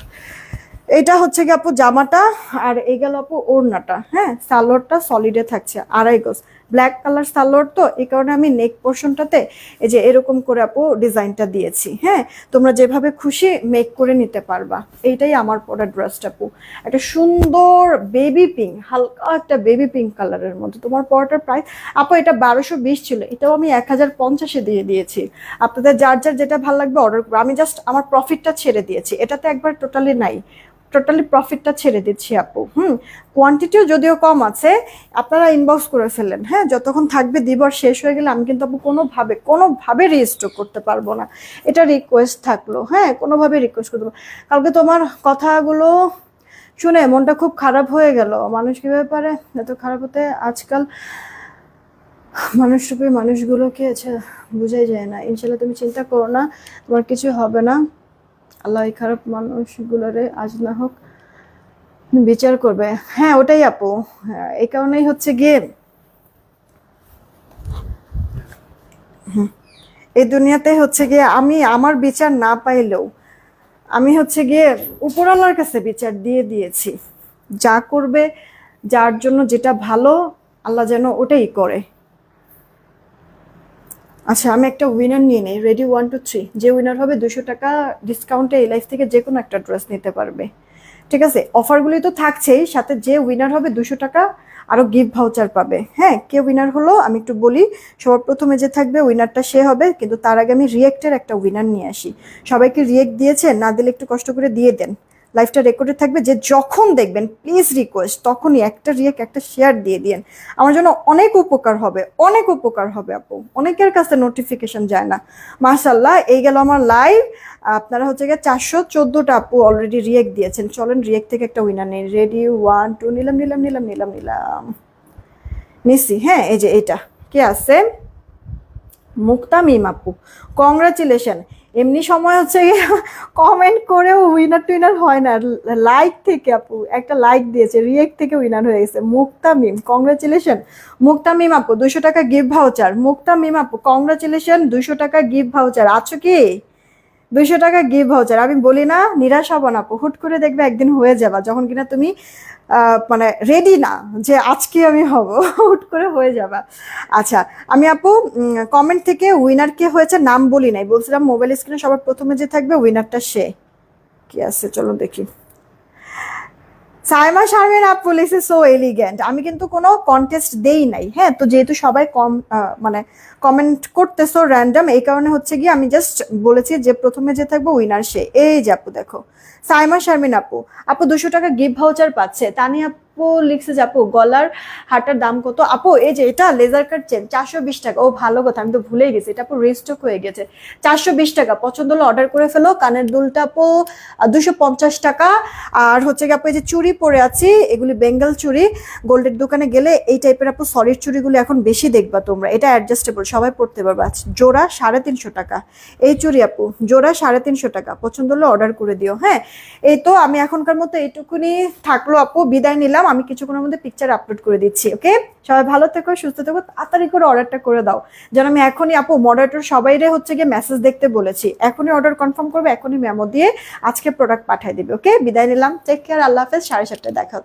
[SPEAKER 1] এটা হচ্ছে কি আপু জামাটা, আর এই গেল আপু ওড়নাটা। হ্যাঁ, সালোয়ারটা সলিডে থাকছে, 2.5 গজ ব্ল্যাক কালার সালোয়ার, তো এই কারণে আমি নেক পোর্শনটাতে এই যে এরকম করে আপু ডিজাইনটা দিয়েছি। হ্যাঁ, তোমরা যেভাবে খুশি মেক করে নিতে পারবা। এইটাই আমার পরা ড্রেসটা আপু, একটা সুন্দর বেবি পিঙ্ক, হালকা একটা বেবি পিঙ্ক কালারের মধ্যে তোমার পরাটার প্রাইস আপু এটা 1220 ছিল, এটাও আমি 1050-এ দিয়ে দিয়েছি। আপনাদের যার যার যেটা ভালো লাগবে অর্ডার করবো, আমি জাস্ট আমার প্রফিটটা ছেড়ে দিয়েছি, এটাতে একবার টোটালি নাই, টোটালি প্রফিটটা ছেড়ে দিচ্ছি আপু। কোয়ান্টিটিও যদিও কম আছে, আপনারা ইনবক্স করে ফেলেন। হ্যাঁ, যতক্ষণ থাকবে দিবস শেষ হয়ে গেলে আমি কিন্তু আপু কোনোভাবে রিস্টক করতে পারবো না, এটা রিকোয়েস্ট থাকলো। হ্যাঁ, কোনোভাবে রিকোয়েস্ট করতে পারবো। কালকে তোমার কথাগুলো শুনে মনটা খুব খারাপ হয়ে গেল। মানুষ কিভাবে পারে এত খারাপ হতে আজকাল, মানুষরূপী মানুষগুলোকে আচ্ছা বোঝাই যায় না। ইনশাল্লাহ তুমি চিন্তা করো না, তোমার কিছু হবে না। আল্লাহ এই খারাপ মানুষগুলোরে আজ না হোক বিচার করবে। হ্যাঁ ওটাই আপু, হ্যাঁ এই কারণেই হচ্ছে গিয়ে এই দুনিয়াতে হচ্ছে গিয়ে আমি আমার বিচার না পাইলেও আমি হচ্ছে গিয়ে উপরওয়ালার কাছে বিচার দিয়ে দিয়েছি। যা করবে, যার জন্য যেটা ভালো আল্লাহ যেন ওটাই করে। আচ্ছা, আমি একটা উইনার নিয়ে নিই, রেডি 1 2 3। যে উইনার হবে 200 টাকা ডিসকাউন্টে এই লাইফ থেকে যে কোনো একটা ড্রেস নিতে পারবে। ঠিক আছে, অফারগুলি তো থাকছেই, সাথে যে উইনার হবে 200 টাকা আরো গিফট ভাউচার পাবে। হ্যাঁ, কে উইনার হলো আমি একটু বলি। সবার প্রথমে যে থাকবে উইনারটা সে হবে, কিন্তু তার আগে আমি রিয়েক্টের একটা উইনার নিয়ে আসি। সবাইকে রিয়েক্ট দিয়েছে, না দিলে একটু কষ্ট করে দিয়ে দেন, লাইফটা রেকর্ডে থাকবে। যে যখন দেখবেন প্লিজ রিকোয়েস্ট তখনই একটা রিয়েক্ট একটা শেয়ার দিয়ে দিন, আমার জন্য অনেক উপকার হবে, অনেক উপকার হবে আপু। অনেকের কাছে নোটিফিকেশন যায় না। মাশাল্লাহ, এই গেল আমার লাইভ। আপনারা হচ্ছে গিয়ে 414টা আপু অলরেডি রিয়েক্ট দিয়েছেন। চলেন রিয়েক্ট থেকে একটা উইনার নেই। রেডি 1 2, নিলাম নিছি। হ্যাঁ, এই যে এটা কে আছে, মুক্তা মিম আপু, কংগ্রাচুলেশন। এমনি সময় হচ্ছে কমেন্ট করেও উইনার টুইনার হয় না, লাইক থেকে আপু একটা লাইক দিয়েছে, রিয়েক্ট থেকে উইনার হয়ে গেছে মুক্তা মিম, কংগ্রাচুলেশন। মুক্তা মিম আপু 200 টাকা গিফট ভাউচার। মুক্তা মিম আপু কংগ্রাচুলেশন, 200 টাকা গিফট ভাউচার। আছো কি? 200 টাকা গিফট ভাউচার। আমি বলি না নিরাশ হবো না আপু, হুট করে দেখবে একদিন হয়ে যাবা, যখন কিনা তুমি মানে রেডি না যে আজকে আমি হব, হুট করে হয়ে যাবা। আচ্ছা, আমি আপু কমেন্ট থেকে উইনার কে হয়েছে নাম বলি নাই, বলছিলাম মোবাইল স্ক্রিনে সবার প্রথমে যে থাকবে উইনারটা সে কি আছে, চলো দেখি। সাইমা শারমিন আপু লিখছে সো এলিগেন্ট। আমি কিন্তু কোনো কন্টেস্ট দেই নাই, হ্যাঁ, তো যেহেতু সবাই মানে কমেন্ট করতেছো র্যান্ডম, এই কারণে হচ্ছে গিয়ে আমি জাস্ট বলেছি যে প্রথমে যে থাকবো উইনার সে। এই যে আপু দেখো, সাইমা শারমিন আপু, আপু 200 টাকা গিফট ভাউচার পাচ্ছে। তানিয়া আপু লিখছে যে আপু গলার হারটার দাম কত? আপু এই যে এটা লেজার কাট চেন 420 টাকা। ও ভালো কথা, আমি তো ভুলেই গেছি, এটা আপু রিস্টক হয়ে গেছে। 420 টাকা, পছন্দ হলে অর্ডার করে ফেলো। কানের দুলটা আপু 250 টাকা। আর হচ্ছে কি আপু এই যে চুড়ি পরে আছি, এগুলি বেঙ্গল চুড়ি, গোল্ডের দোকানে গেলে এই টাইপের আপু সলিড চুড়িগুলি এখন বেশি দেখবা তোমরা। এটা অ্যাডজাস্টেবল, সবাই পড়তে পারবে। জোড়া 350 টাকা এই চুড়ি আপু, জোড়া 350 টাকা। পছন্দ হলে অর্ডার করে দিও। হ্যাঁ, এই তো আমি এখনকার মতো এইটুকুনি থাকলো আপু, বিদায় নিলাম। আমি কিছুক্ষণের মধ্যে পিকচার আপলোড করে দিচ্ছি। ওকে, সবাই ভালো থেকো, সুস্থ থেকো, তাড়াতাড়ি করে অর্ডারটা করে দাও। যেন আমি এখনই আপু মডারেটর সবাইরে হচ্ছে গিয়ে মেসেজ দেখতে বলেছি, এখনই অর্ডার কনফার্ম করবে, এখনই মেমো দিয়ে আজকে প্রোডাক্ট পাঠিয়ে দিবে। ওকে, বিদায় নিলাম, টেক কেয়ার, আল্লাহ হাফেজ। 7:30টায় দেখা হচ্ছে।